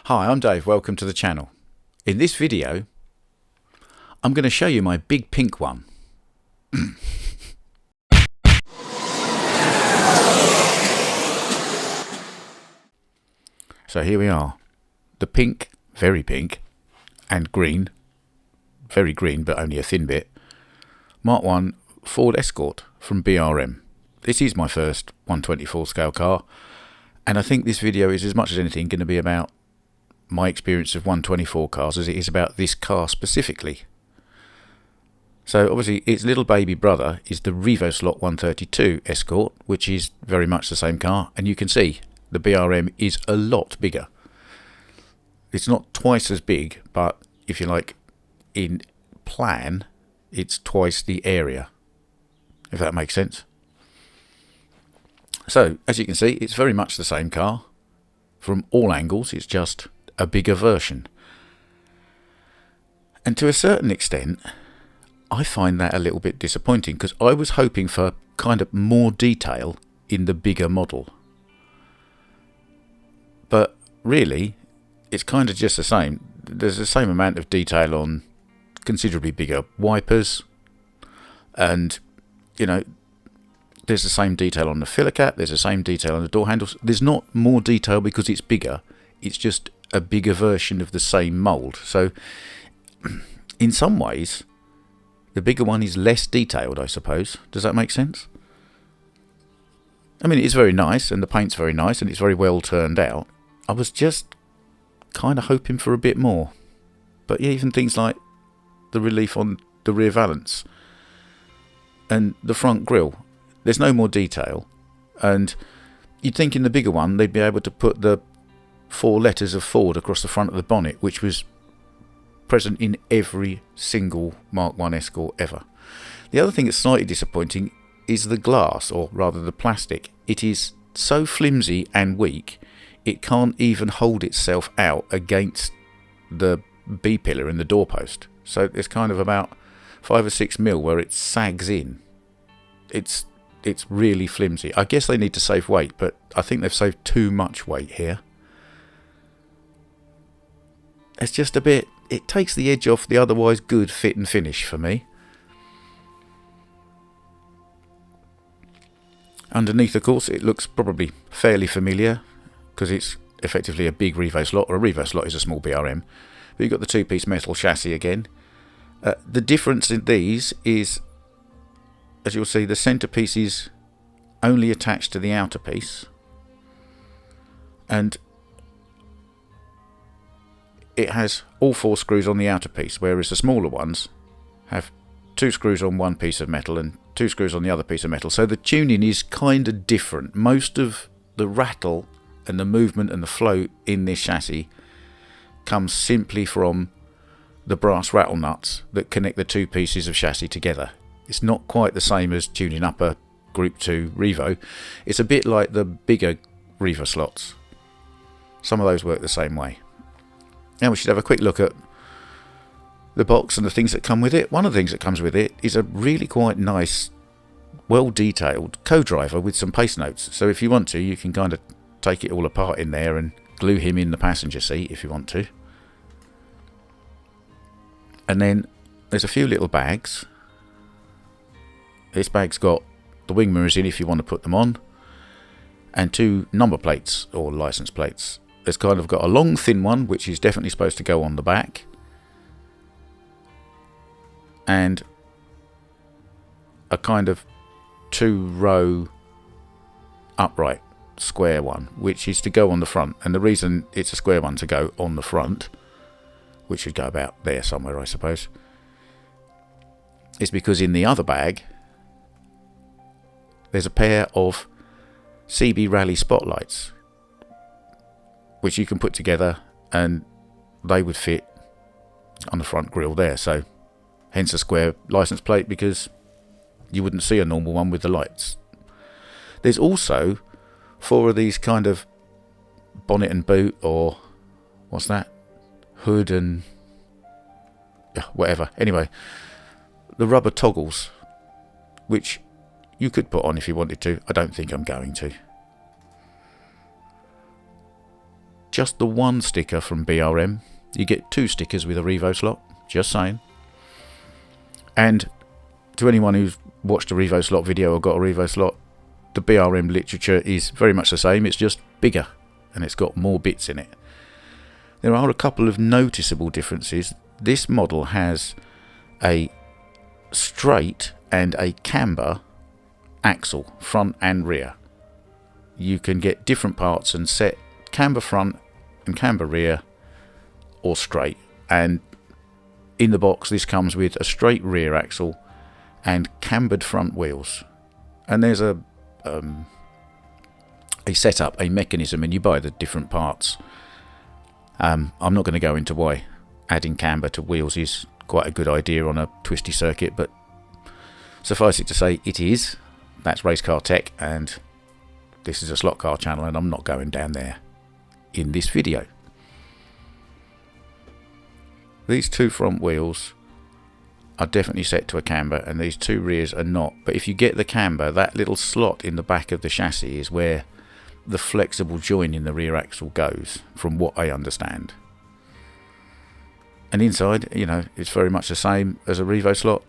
Hi, I'm Dave. Welcome to the channel. In this video, I'm going to show you my big pink one. So here we are. The pink, very pink, and green, very green but only a thin bit, Mk1 Ford Escort from BRM. This is my first 124 scale car, and I think this video is as much as anything going to be about my experience of 124 cars as it is about this car specifically. So obviously its little baby brother is the Revoslot 132 Escort, which is very much the same car, and you can see the BRM is a lot bigger. It's not twice as big, but if you like, in plan, it's twice the area, if that makes sense. So as you can see, it's very much the same car from all angles. It's just a bigger version, and to a certain extent I find that a little bit disappointing, because I was hoping for kind of more detail in the bigger model, but really it's kind of just the same. There's the same amount of detail on considerably bigger wipers, and you know, there's the same detail on the filler cap, there's the same detail on the door handles. There's not more detail because it's bigger, it's just a bigger version of the same mould. So in some ways the bigger one is less detailed, I suppose. Does that make sense? I mean, it's very nice and the paint's very nice and it's very well turned out. I was just kind of hoping for a bit more. But yeah, even things like the relief on the rear valance and the front grille, there's no more detail. And you'd think in the bigger one they'd be able to put the 4 letters of Ford across the front of the bonnet, which was present in every single Mk1 Escort ever. The other thing that's slightly disappointing is the glass, or rather the plastic. It is so flimsy and weak, it can't even hold itself out against the B-pillar in the doorpost. So there's kind of about 5 or 6 mil where it sags in. It's really flimsy. I guess they need to save weight, but I think they've saved too much weight here. It's just a bit, it takes the edge off the otherwise good fit and finish for me. Underneath, of course, it looks probably fairly familiar because it's effectively a big Revoslot, or a Revoslot is a small BRM. But you've got the 2-piece metal chassis again. The difference in these is, as you'll see, the centrepiece is only attached to the outer piece, and it has all 4 screws on the outer piece, whereas the smaller ones have 2 screws on one piece of metal and 2 screws on the other piece of metal. So the tuning is kind of different. Most of the rattle and the movement and the flow in this chassis comes simply from the brass rattle nuts that connect the 2 pieces of chassis together. It's not quite the same as tuning up a Group 2 Revo. It's a bit like the bigger Revoslots. Some of those work the same way. Now we should have a quick look at the box and the things that come with it. One of the things that comes with it is a really quite nice, well detailed co-driver with some pace notes. So if you want to, you can kind of take it all apart in there and glue him in the passenger seat if you want to. And then there's a few little bags. This bag's got the wing mirrors in if you want to put them on, and 2 number plates or license plates. It's kind of got a long thin one which is definitely supposed to go on the back, and a kind of 2-row upright square one which is to go on the front. And the reason it's a square one to go on the front, which should go about there somewhere I suppose, is because in the other bag there's a pair of CB Rally spotlights which you can put together, and they would fit on the front grille there. So hence a square license plate, because you wouldn't see a normal one with the lights. There's also 4 of these kind of bonnet and boot, or what's that, hood and whatever. Anyway, the rubber toggles, which you could put on if you wanted to. I don't think I'm going to. just the one sticker from BRM. You get 2 stickers with a Revoslot, just saying. And to anyone who's watched a Revoslot video or got a Revoslot, the BRM literature is very much the same, it's just bigger and it's got more bits in it. There are a couple of noticeable differences. This model has a straight and a camber axle, front and rear. You can get different parts and set camber front and camber rear or straight, and in the box this comes with a straight rear axle and cambered front wheels, and there's a setup, a mechanism, and you buy the different parts. I'm not going to go into why adding camber to wheels is quite a good idea on a twisty circuit, but suffice it to say it is. That's race car tech, and this is a slot car channel, and I'm not going down there in this video. These 2 front wheels are definitely set to a camber, and these 2 rears are not. But if you get the camber, that little slot in the back of the chassis is where the flexible joint in the rear axle goes, from what I understand. And inside, you know, it's very much the same as a Revoslot.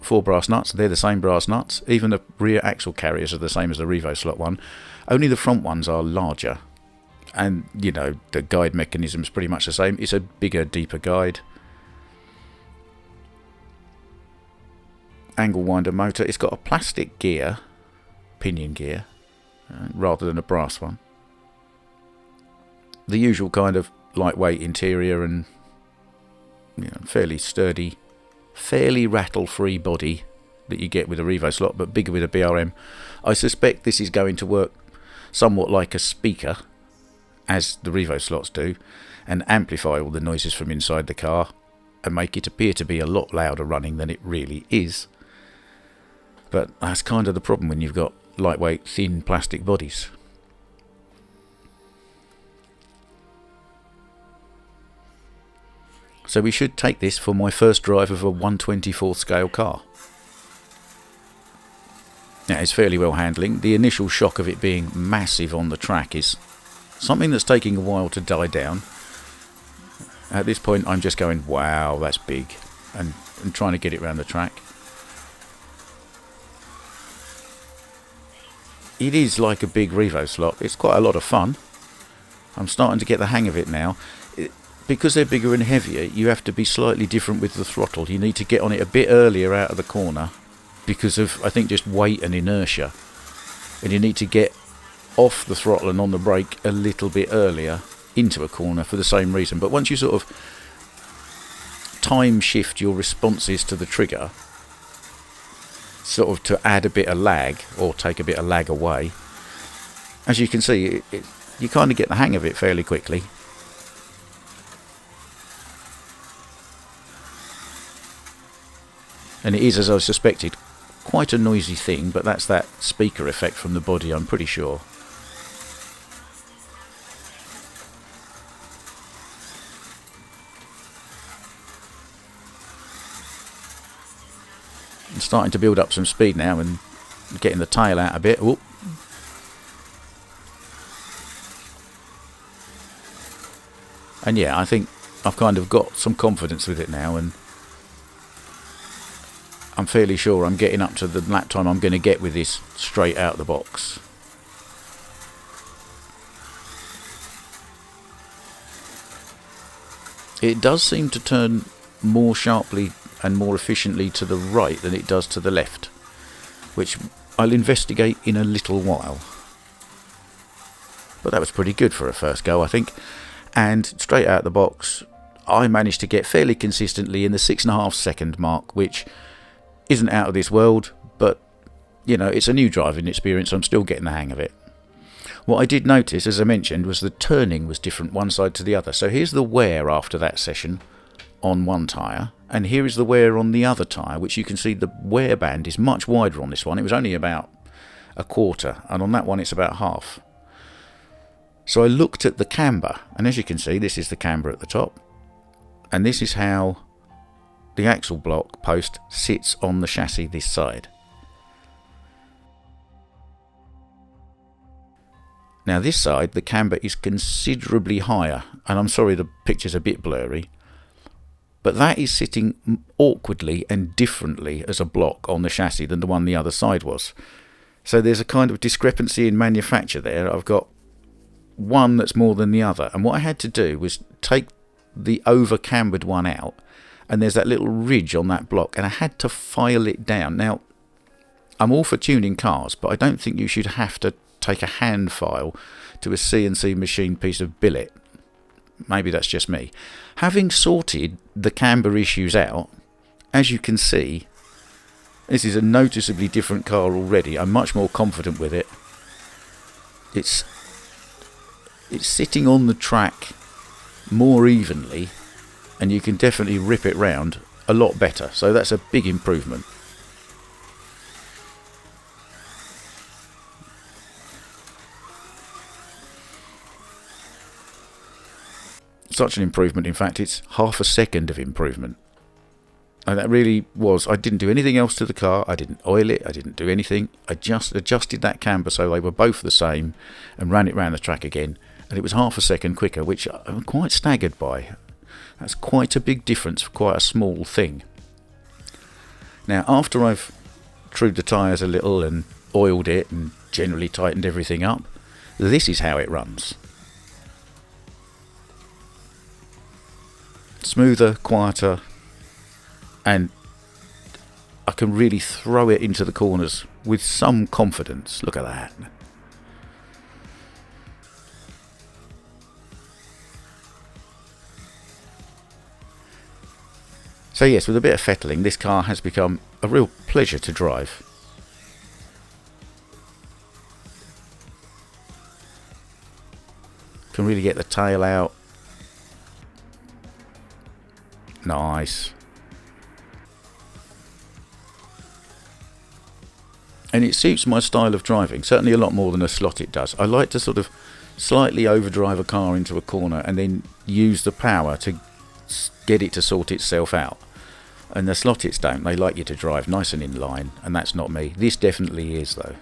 4 brass nuts, they're the same brass nuts. Even the rear axle carriers are the same as the Revoslot one. Only the front ones are larger. And, you know, the guide mechanism is pretty much the same. It's a bigger, deeper guide. Angle winder motor. It's got a plastic gear, pinion gear, rather than a brass one. The usual kind of lightweight interior and, you know, fairly sturdy, fairly rattle-free body that you get with a Revoslot, but bigger with a BRM. I suspect this is going to work somewhat like a speaker, as the Revoslots do, and amplify all the noises from inside the car and make it appear to be a lot louder running than it really is. But that's kind of the problem when you've got lightweight, thin plastic bodies. So we should take this for my first drive of a 1/24th scale car. Now, it's fairly well handling. The initial shock of it being massive on the track is something that's taking a while to die down. At this point I'm just going, wow, that's big, and trying to get it around the track. It is like a big Revoslot. It's quite a lot of fun. I'm starting to get the hang of it now. Because they're bigger and heavier, you have to be slightly different with the throttle. You need to get on it a bit earlier out of the corner because of, I think, just weight and inertia. And you need to get off the throttle and on the brake a little bit earlier into a corner for the same reason. But once you sort of time shift your responses to the trigger, sort of to add a bit of lag or take a bit of lag away, as you can see, you kind of get the hang of it fairly quickly. And it is, as I suspected, quite a noisy thing, but that's that speaker effect from the body, I'm pretty sure. I'm starting to build up some speed now and getting the tail out a bit. Whoop. And yeah, I think I've kind of got some confidence with it now, and I'm fairly sure I'm getting up to the lap time I'm going to get with this straight out of the box. It does seem to turn more sharply and more efficiently to the right than it does to the left, which I'll investigate in a little while. But that was pretty good for a first go, I think. And straight out of the box, I managed to get fairly consistently in the 6.5 second mark, which isn't out of this world, but you know, it's a new driving experience, so I'm still getting the hang of it. What I did notice, as I mentioned, was the turning was different one side to the other. So here's the wear after that session on one tyre, and here is the wear on the other tyre, which you can see the wear band is much wider on this one. It was only about a quarter, and on that one it's about half. So I looked at the camber, and as you can see, this is the camber at the top, and this is how the axle block post sits on the chassis this side. Now this side, the camber is considerably higher, and I'm sorry the picture's a bit blurry, but that is sitting awkwardly and differently as a block on the chassis than the one the other side was. So there's a kind of discrepancy in manufacture there. I've got one that's more than the other, and what I had to do was take the over cambered one out, and there's that little ridge on that block, and I had to file it down. Now I'm all for tuning cars, but I don't think you should have to take a hand file to a CNC machine piece of billet. Maybe that's just me. Having sorted the camber issues out, as you can see, this is a noticeably different car already. I'm much more confident with it. It's sitting on the track more evenly, and you can definitely rip it round a lot better. So that's a big improvement. Such an improvement, in fact, it's half a second of improvement. And that really was, I didn't do anything else to the car, I didn't oil it, I didn't do anything. I just adjusted that camber so they were both the same and ran it round the track again. And it was half a second quicker, which I'm quite staggered by. That's quite a big difference for quite a small thing. Now, after I've trued the tyres a little and oiled it and generally tightened everything up, this is how it runs. Smoother, quieter, and I can really throw it into the corners with some confidence. Look at that. So yes, with a bit of fettling, this car has become a real pleasure to drive. Can really get the tail out. Nice. And it suits my style of driving, certainly a lot more than a slot it does. I like to sort of slightly overdrive a car into a corner and then use the power to get it to sort itself out. And the slottits don't. They like you to drive nice and in line, and that's not me. This definitely is, though.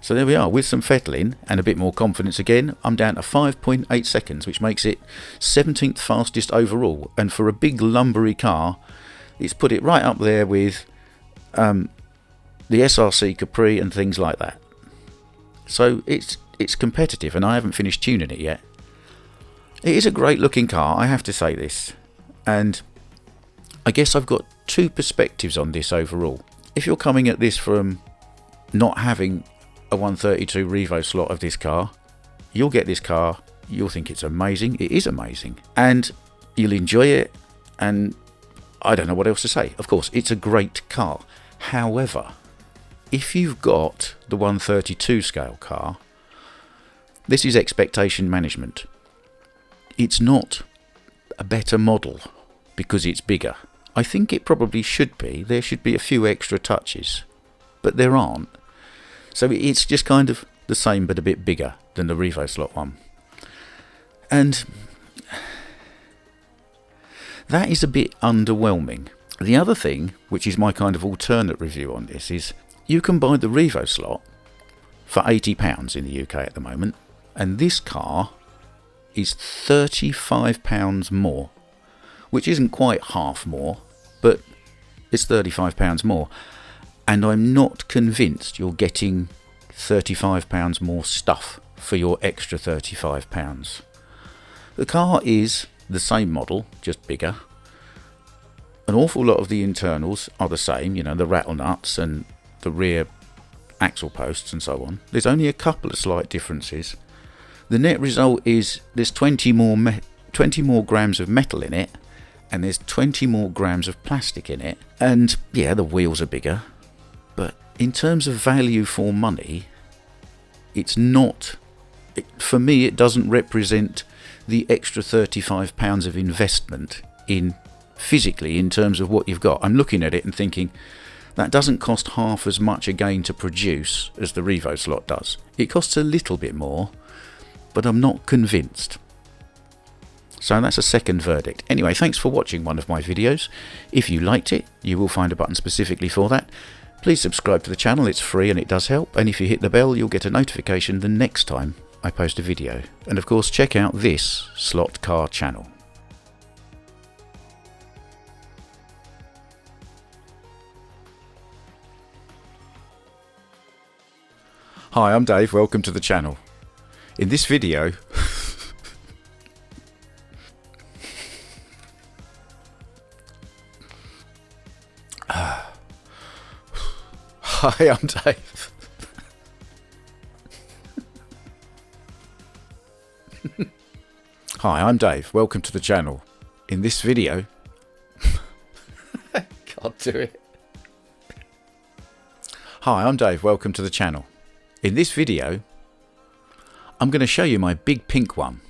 So there we are, with some fettling and a bit more confidence again, I'm down to 5.8 seconds, which makes it 17th fastest overall. And for a big lumbery car, it's put it right up there with the SRC Capri and things like that. So it's competitive, and I haven't finished tuning it yet. It is a great looking car, I have to say this. And I guess I've got two perspectives on this overall. If you're coming at this from not having a 132 Revoslot of this car, you'll get this car, you'll think it's amazing. It is amazing, and you'll enjoy it, and I don't know what else to say. Of course, it's a great car. However, if you've got the 132 scale car, this is expectation management. It's not a better model because it's bigger. I think it probably should be. There should be a few extra touches, but there aren't. So it's just kind of the same but a bit bigger than the Revoslot one. And that is a bit underwhelming. The other thing, which is my kind of alternate review on this, is you can buy the Revoslot for £80 in the UK at the moment, and this car is £35 more, which isn't quite half more, but it's £35 more. And I'm not convinced you're getting £35 more stuff for your extra £35. The car is the same model, just bigger. An awful lot of the internals are the same, you know, the rattle nuts and the rear axle posts and so on. There's only a couple of slight differences. The net result is there's 20 more grams of metal in it, and there's 20 more grams of plastic in it. And yeah, the wheels are bigger. But in terms of value for money, it's not, for me, it doesn't represent the extra £35 of investment in physically in terms of what you've got. I'm looking at it and thinking, that doesn't cost half as much again to produce as the Revoslot does. It costs a little bit more, but I'm not convinced. So that's a second verdict. Anyway, thanks for watching one of my videos. If you liked it, you will find a button specifically for that. Please subscribe to the channel, it's free and it does help, and if you hit the bell you'll get a notification the next time I post a video. And of course check out this slot car channel. Hi, I'm Dave, welcome to the channel. In this video Hi, I'm Dave. Hi, I'm Dave. Welcome to the channel. In this video, can't do it. Hi, I'm Dave. Welcome to the channel. In this video, I'm going to show you my big pink one.